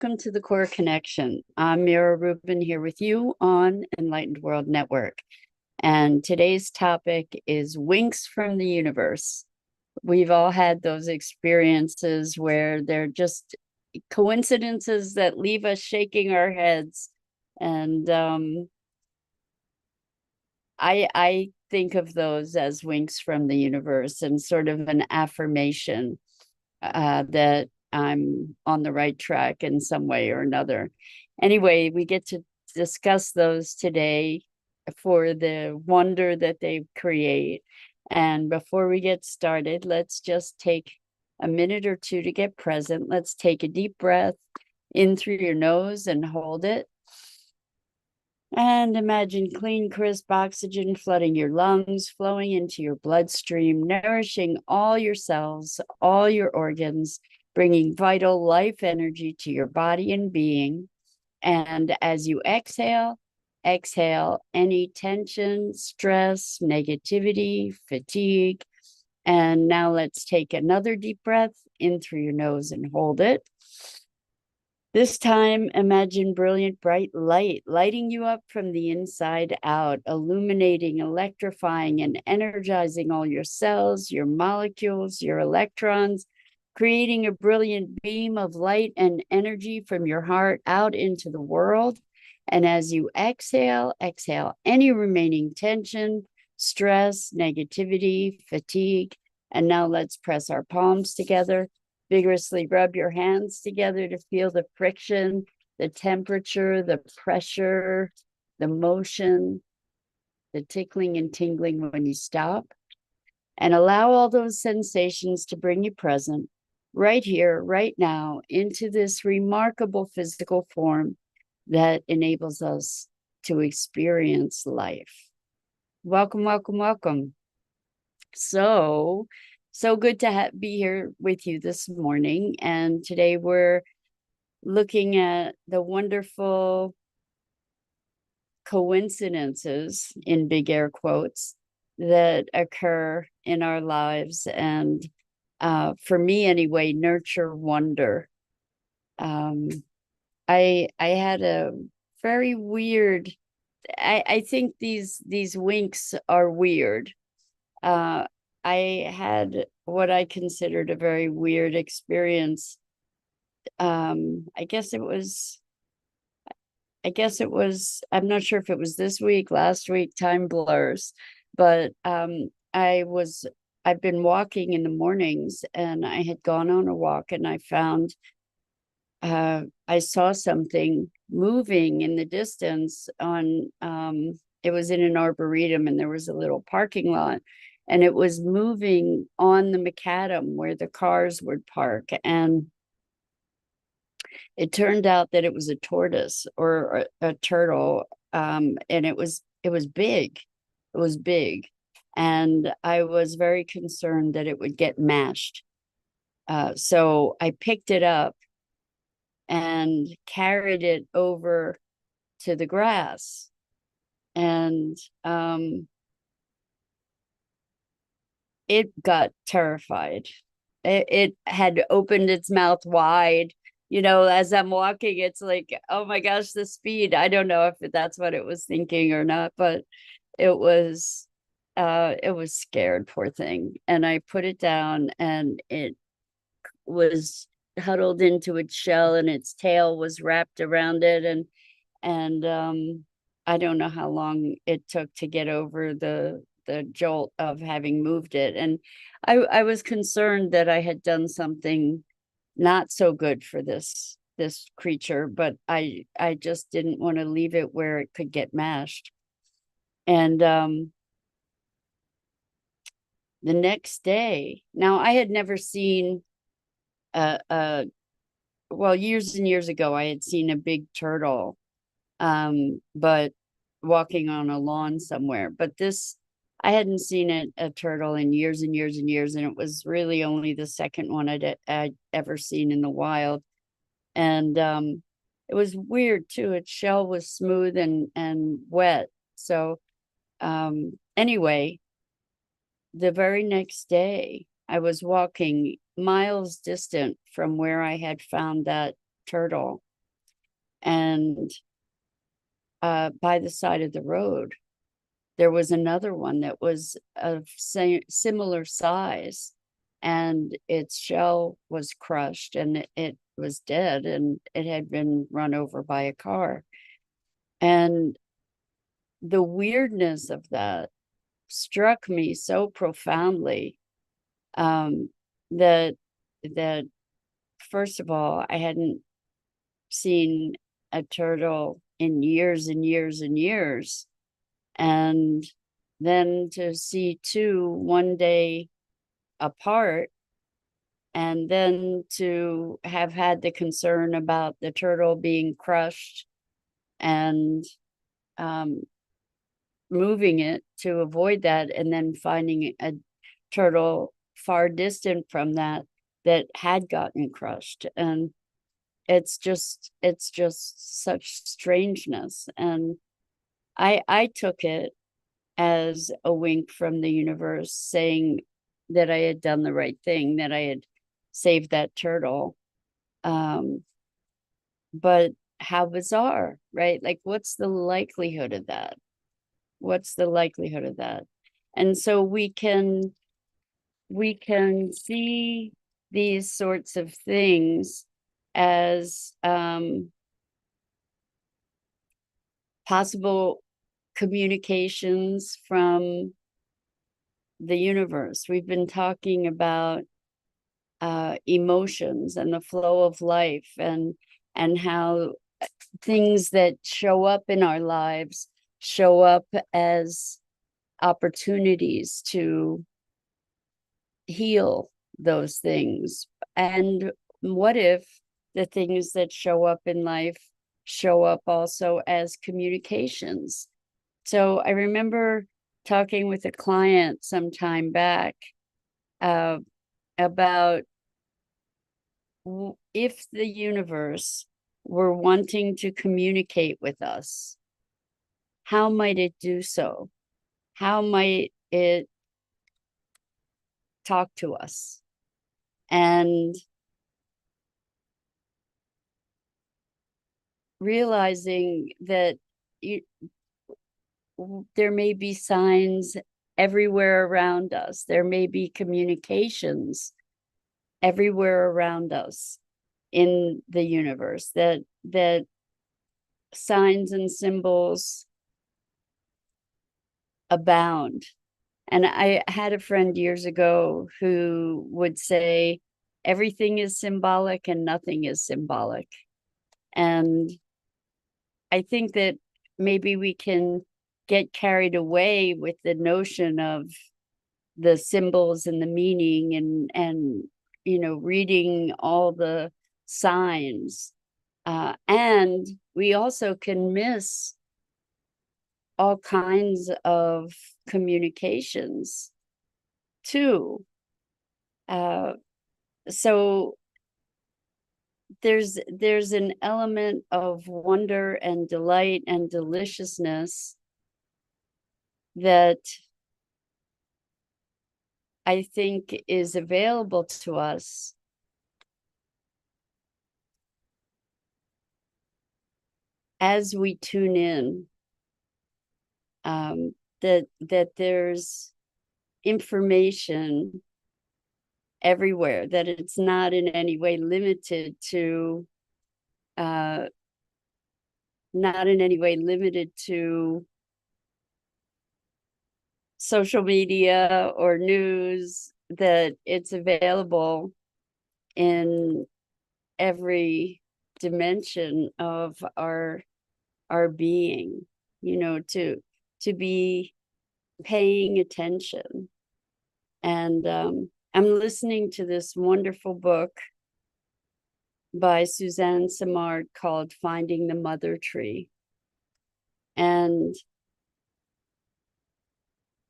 welcome to the Core Connection. I'm Mira Rubin here with you on Enlightened World Network. And today's topic is winks from the universe. We've all had those experiences where they're just coincidences that leave us shaking our heads. And I think of those as winks from the universe and sort of an affirmation that I'm on the right track in some way or another. Anyway, we get to discuss those today for the wonder that they create. And before we get started, let's just take a minute or two to get present. Let's take a deep breath in through your nose and hold it. And imagine clean, crisp oxygen flooding your lungs, flowing into your bloodstream, nourishing all your cells, all your organs, bringing vital life energy to your body and being. And as you exhale, exhale any tension, stress, negativity, fatigue. And now let's take another deep breath in through your nose and hold it. This time, imagine brilliant, bright light lighting you up from the inside out, illuminating, electrifying, and energizing all your cells, your molecules, your electrons, creating a brilliant beam of light and energy from your heart out into the world. And as you exhale, exhale any remaining tension, stress, negativity, fatigue. And now let's press our palms together. Vigorously rub your hands together to feel the friction, the temperature, the pressure, the motion, the tickling and tingling when you stop. And allow all those sensations to bring you present right here, right now, into this remarkable physical form that enables us to experience life. Welcome, welcome, welcome. So good to be here with you this morning. And today we're looking at the wonderful coincidences, in big air quotes, that occur in our lives. And for me anyway, nurture wonder. I had a very weird, I think these winks are weird. I had what I considered a very weird experience. I guess it was, I'm not sure if it was this week, last week, time blurs, but I've been walking in the mornings and I had gone on a walk and I found, I saw something moving in the distance on, it was in an arboretum and there was a little parking lot. And it was moving on the macadam where the cars would park. And it turned out that it was a tortoise or a turtle. And it was big. It was big. And I was very concerned that it would get mashed. So I picked it up and carried it over to the grass. And it got terrified. It had opened its mouth wide. You know, as I'm walking, it's like, oh my gosh, the speed. I don't know if that's what it was thinking or not, but it was scared, poor thing. And I put it down and it was huddled into its shell and its tail was wrapped around it. And I don't know how long it took to get over the jolt of having moved it. And I was concerned that I had done something not so good for this creature, but I just didn't want to leave it where it could get mashed. And the next day, now I had never seen well, years and years ago, I had seen a big turtle, but walking on a lawn somewhere. But this, I hadn't seen a turtle in years and years and years, and it was really only the second one I'd ever seen in the wild. And it was weird too. Its shell was smooth and wet. So anyway, the very next day, I was walking miles distant from where I had found that turtle. And by the side of the road, there was another one that was of similar size, and its shell was crushed and it was dead, and it had been run over by a car. And the weirdness of that struck me so profoundly, that that first of all, I hadn't seen a turtle in years and years and years. And then to see two one day apart, and then to have had the concern about the turtle being crushed and moving it to avoid that, and then finding a turtle far distant from that that had gotten crushed. And it's just such strangeness. And I took it as a wink from the universe saying that I had done the right thing, that I had saved that turtle. But how bizarre, right? Like, what's the likelihood of that? What's the likelihood of that? And so we can see these sorts of things as possible communications from the universe. We've been talking about emotions and the flow of life, and how things that show up in our lives show up as opportunities to heal those things. And what if the things that show up in life show up also as communications? So I remember talking with a client some time back about if the universe were wanting to communicate with us, how might it do so? How might it talk to us? And realizing that there may be signs everywhere around us. There may be communications everywhere around us in the universe, that signs and symbols abound. And I had a friend years ago who would say, everything is symbolic and nothing is symbolic. And I think that maybe we can get carried away with the notion of the symbols and the meaning, and reading all the signs, and we also can miss all kinds of communications too. So there's an element of wonder and delight and deliciousness that I think is available to us as we tune in, that there's information everywhere, that it's not in any way limited to social media or news, that it's available in every dimension of our being, to be paying attention. And I'm listening to this wonderful book by Suzanne Simard called Finding the Mother Tree. And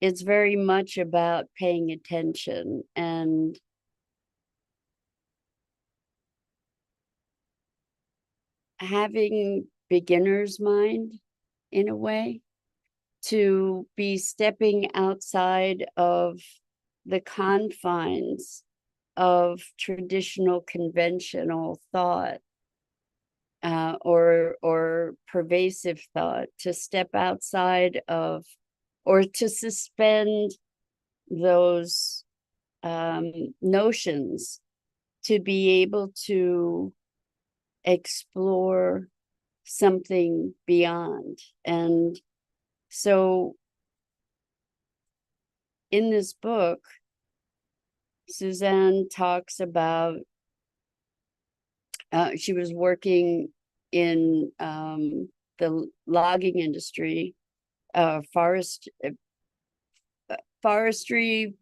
it's very much about paying attention and having beginner's mind, in a way, to be stepping outside of the confines of traditional conventional thought, or pervasive thought, to step outside of, or to suspend those notions, to be able to explore something beyond. And so in this book, Suzanne talks about she was working in the logging industry, forestry,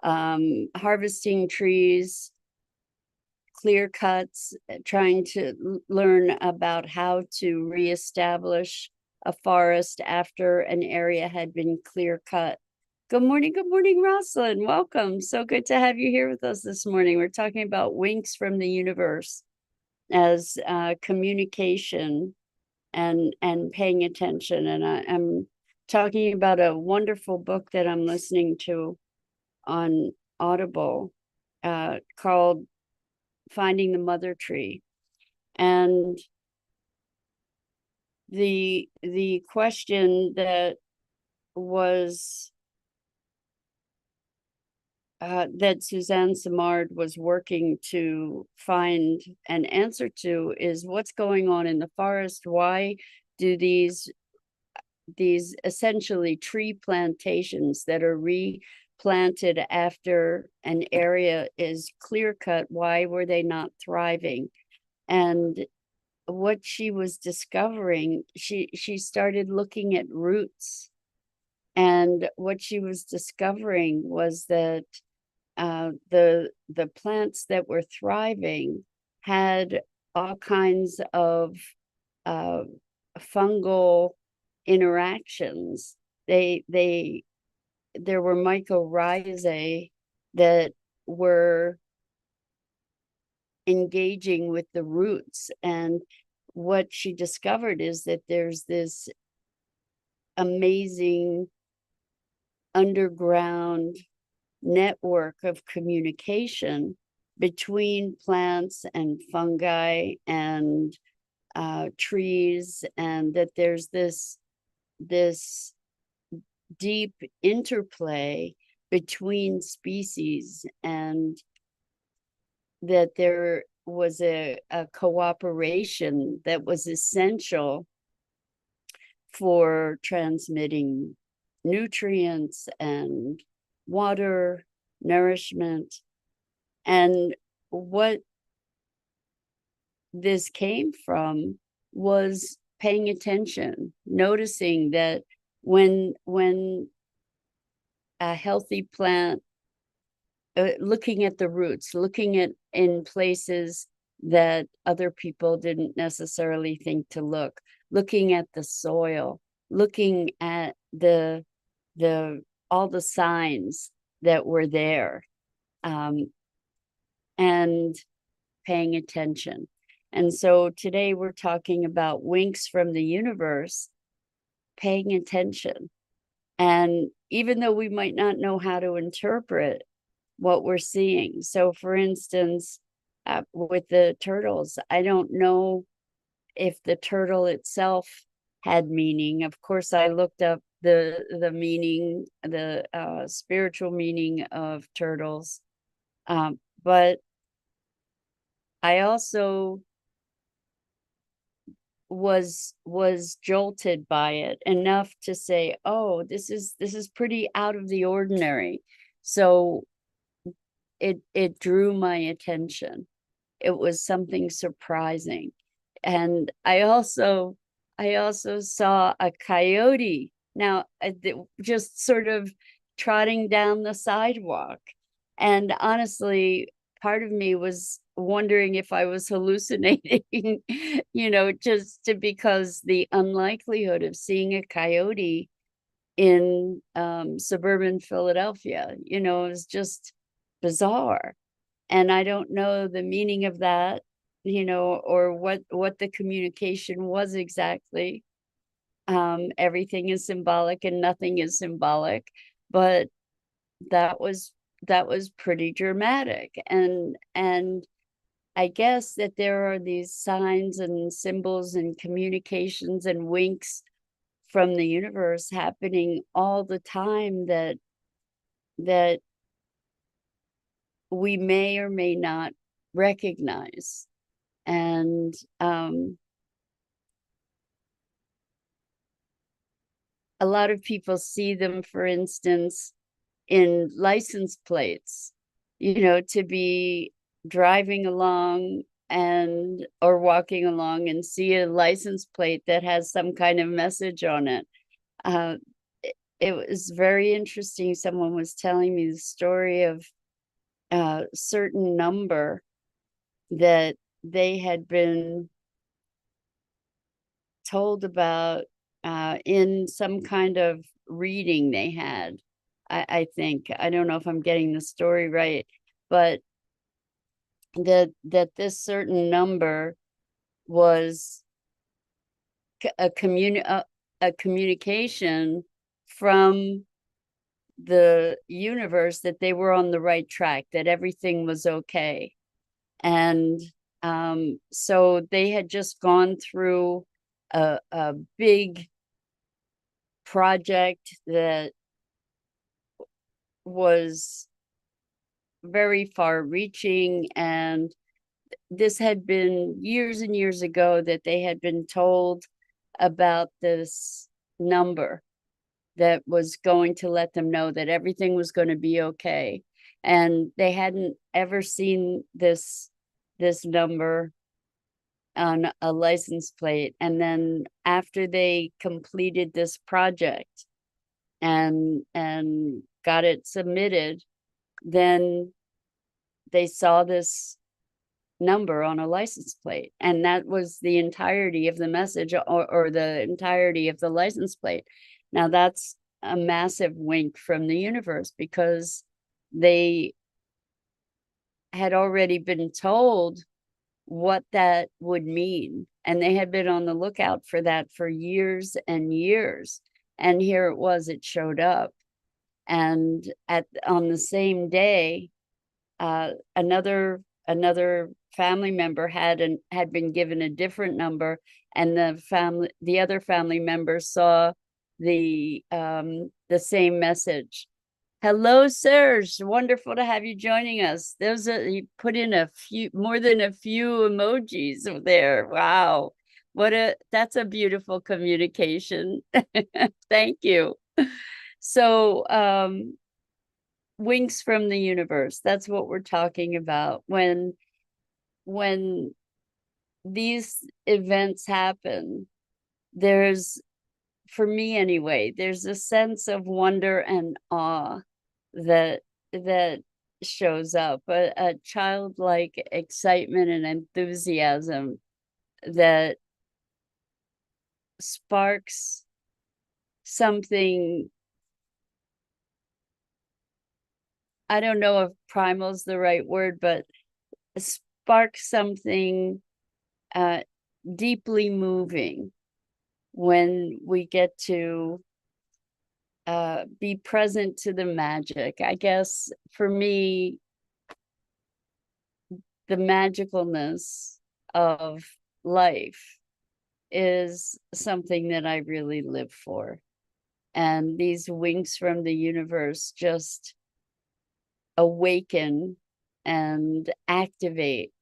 harvesting trees, clear cuts, trying to learn about how to reestablish a forest after an area had been clear cut. Good morning, Rosalind. Welcome. So good to have you here with us this morning. We're talking about winks from the universe as communication and paying attention. And I'm talking about a wonderful book that I'm listening to on Audible called Finding the Mother Tree. And the question that was that Suzanne Simard was working to find an answer to is, what's going on in the forest? Why do these essentially tree plantations that are replanted after an area is clear cut, why were they not thriving? And what she was discovering, she started looking at roots, and what she was discovering was that the plants that were thriving had all kinds of fungal interactions. There were mycorrhizae that were engaging with the roots, and what she discovered is that there's this amazing underground network of communication between plants and fungi and trees, and that there's this deep interplay between species, and that there was a cooperation that was essential for transmitting nutrients and water, nourishment. And what this came from was paying attention, noticing that when a healthy plant, looking at the roots, looking at in places that other people didn't necessarily think to look, looking at the soil, looking at the all the signs that were there, and paying attention. And so today we're talking about winks from the universe, paying attention. And even though we might not know how to interpret what we're seeing, so for instance, with the turtles, I don't know if the turtle itself had meaning. Of course, I looked up the meaning, the spiritual meaning of turtles, but I also was jolted by it enough to say, oh, this is pretty out of the ordinary. So it drew my attention. It was something surprising. And I also saw a coyote, now just sort of trotting down the sidewalk. And honestly, part of me was wondering if I was hallucinating, just because the unlikelihood of seeing a coyote in suburban Philadelphia, is just bizarre. And I don't know the meaning of that, or what the communication was exactly. Everything is symbolic and nothing is symbolic, but that was pretty dramatic. And I guess that there are these signs and symbols and communications and winks from the universe happening all the time that we may or may not recognize. And a lot of people see them, for instance, in license plates, to be driving along and or walking along and see a license plate that has some kind of message on it. Uh, it was very interesting. Someone was telling me the story of a certain number that they had been told about in some kind of reading they had. I think, I don't know if I'm getting the story right, but that this certain number was a communication from the universe that they were on the right track, that everything was okay. And so they had just gone through a big project that was very far reaching, and this had been years and years ago that they had been told about this number that was going to let them know that everything was going to be okay. And they hadn't ever seen this number on a license plate. And then after they completed this project and got it submitted, then they saw this number on a license plate, and that was the entirety of the message, or the entirety of the license plate. Now that's a massive wink from the universe, because they had already been told what that would mean, and they had been on the lookout for that for years and years, and here it was, it showed up. And on the same day, another family member had been given a different number, and the other family member saw the same message. Hello, sirs. Wonderful to have you joining us. You put in more than a few emojis there. Wow. That's a beautiful communication. Thank you. So, winks from the universe, that's what we're talking about. When these events happen, there's, for me anyway, there's a sense of wonder and awe that shows up, a childlike excitement and enthusiasm that sparks something. I don't know if primal is the right word, but sparks something deeply moving when we get to be present to the magic. I guess for me, the magicalness of life is something that I really live for. And these winks from the universe just awaken and activate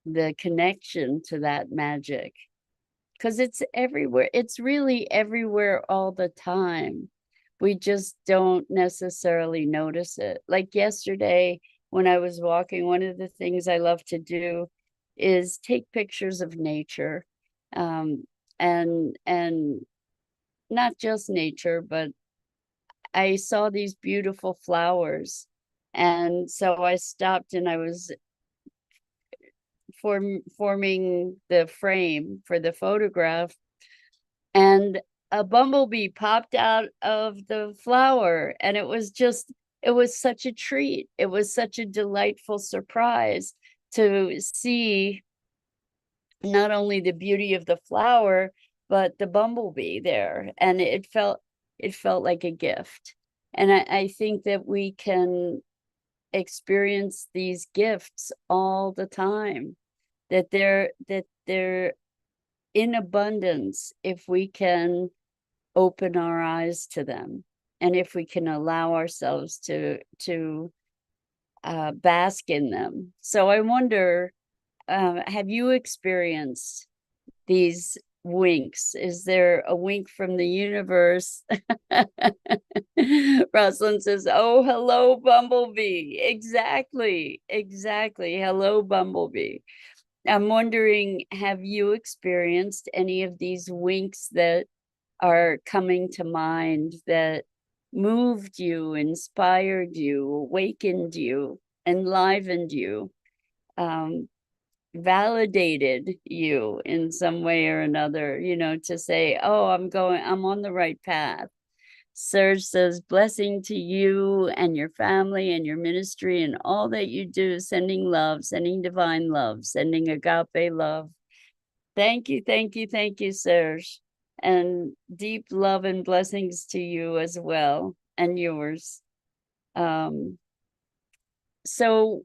the connection to that magic, because it's everywhere. It's really everywhere all the time. We just don't necessarily notice it. Like yesterday, when I was walking, one of the things I love to do is take pictures of nature, and not just nature, but I saw these beautiful flowers, and so I stopped and I was forming the frame for the photograph, and a bumblebee popped out of the flower, and it was such a treat. It was such a delightful surprise to see not only the beauty of the flower, but the bumblebee there, and it felt like a gift. And I think that we can experience these gifts all the time. that they're in abundance if we can open our eyes to them, and if we can allow ourselves to bask in them. So I wonder, have you experienced these winks? Is there a wink from the universe? Rosalind says, oh, hello, Bumblebee. Exactly. Hello, Bumblebee. I'm wondering, have you experienced any of these winks that are coming to mind that moved you, inspired you, awakened you, enlivened you, validated you in some way or another, to say, oh, I'm on the right path? Serge says, blessing to you and your family and your ministry and all that you do, sending love, sending divine love, sending agape love. Thank you, Serge. And deep love and blessings to you as well, and yours. So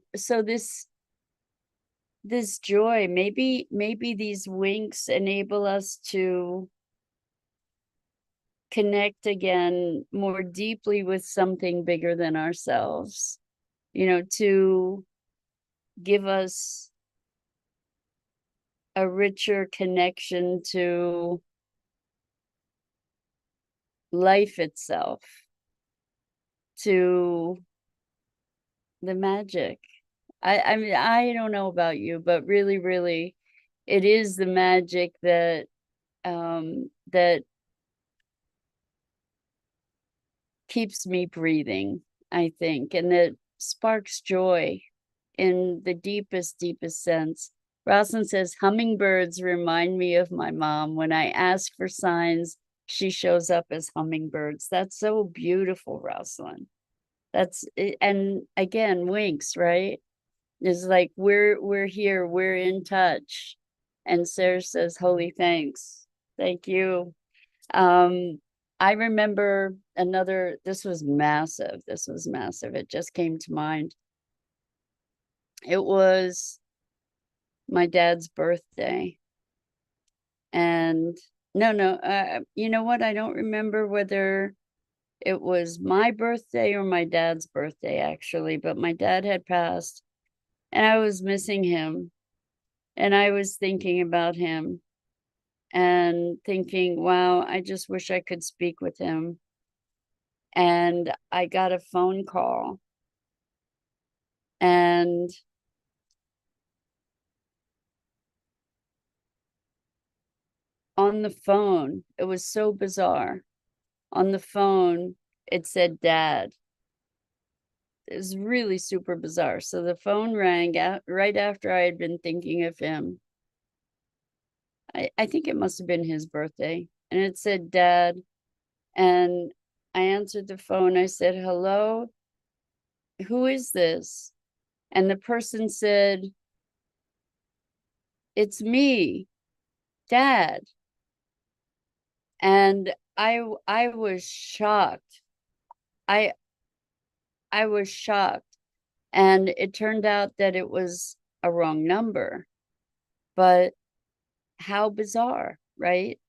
this joy, maybe these winks enable us to connect again more deeply with something bigger than ourselves, to give us a richer connection to life itself, to the magic. I mean, I don't know about you, but really, it is the magic that that keeps me breathing, I think, and that sparks joy in the deepest sense. Rosalind says, hummingbirds remind me of my mom. When I ask for signs, she shows up as hummingbirds. That's so beautiful, Rosalind. That's, and again, winks, right? It's like, we're here, we're in touch. And Sarah says, holy thanks. Thank you. I remember another, this was massive. It just came to mind. It was my dad's birthday. And no, you know what? I don't remember whether it was my birthday or my dad's birthday, actually, but my dad had passed and I was missing him. And I was thinking about him and thinking, wow, I just wish I could speak with him. And I got a phone call, and on the phone, it was so bizarre. On the phone, it said dad. It was really super bizarre. So the phone rang out right after I had been thinking of him. I think it must have been his birthday. And it said dad. And I answered the phone. I said, hello, who is this? And the person said, it's me, dad. And I was shocked. I was shocked. And it turned out that it was a wrong number. But how bizarre, right?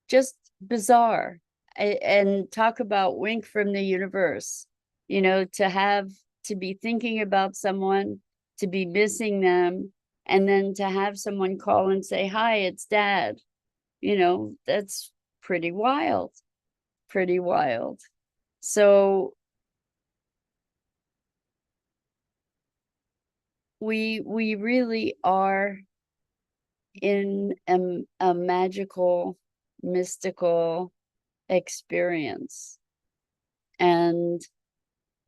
Just bizarre. And talk about wink from the universe, to be thinking about someone, to be missing them, and then to have someone call and say, hi, it's dad. That's pretty wild. So we really are in a magical, mystical experience, and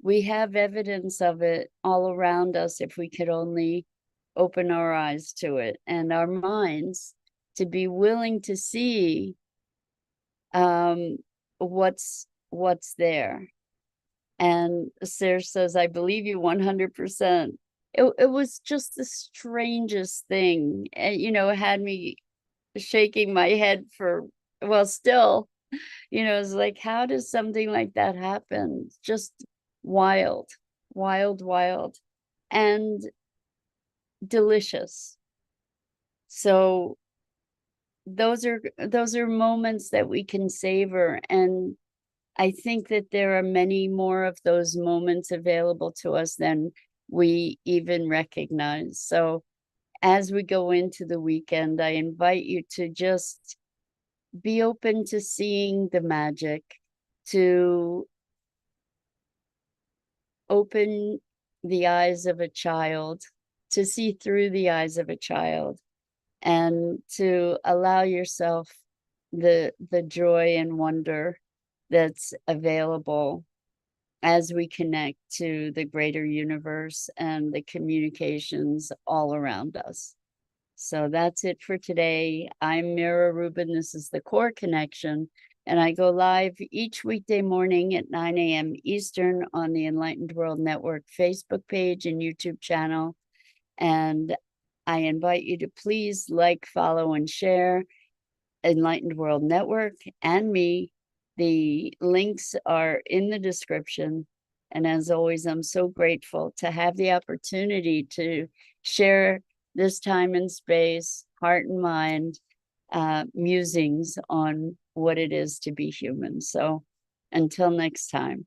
we have evidence of it all around us if we could only open our eyes to it and our minds to be willing to see what's there. And Serge says, I believe you 100%. It was just the strangest thing. And, it had me shaking my head for, well, still, it's like, how does something like that happen? Just wild, and delicious. So those are moments that we can savor, and I think that there are many more of those moments available to us than we even recognize. So as we go into the weekend, I invite you to just be open to seeing the magic, to open the eyes of a child, to see through the eyes of a child, and to allow yourself the joy and wonder that's available as we connect to the greater universe and the communications all around us. So that's it for today. I'm Mira Rubin. This is the Core Connection, and I go live each weekday morning at 9 a.m. Eastern on the Enlightened World Network Facebook page and YouTube channel. And I invite you to please like, follow, and share Enlightened World Network and me. The links are in the description. And as always, I'm so grateful to have the opportunity to share this time and space, heart and mind, musings on what it is to be human. So until next time.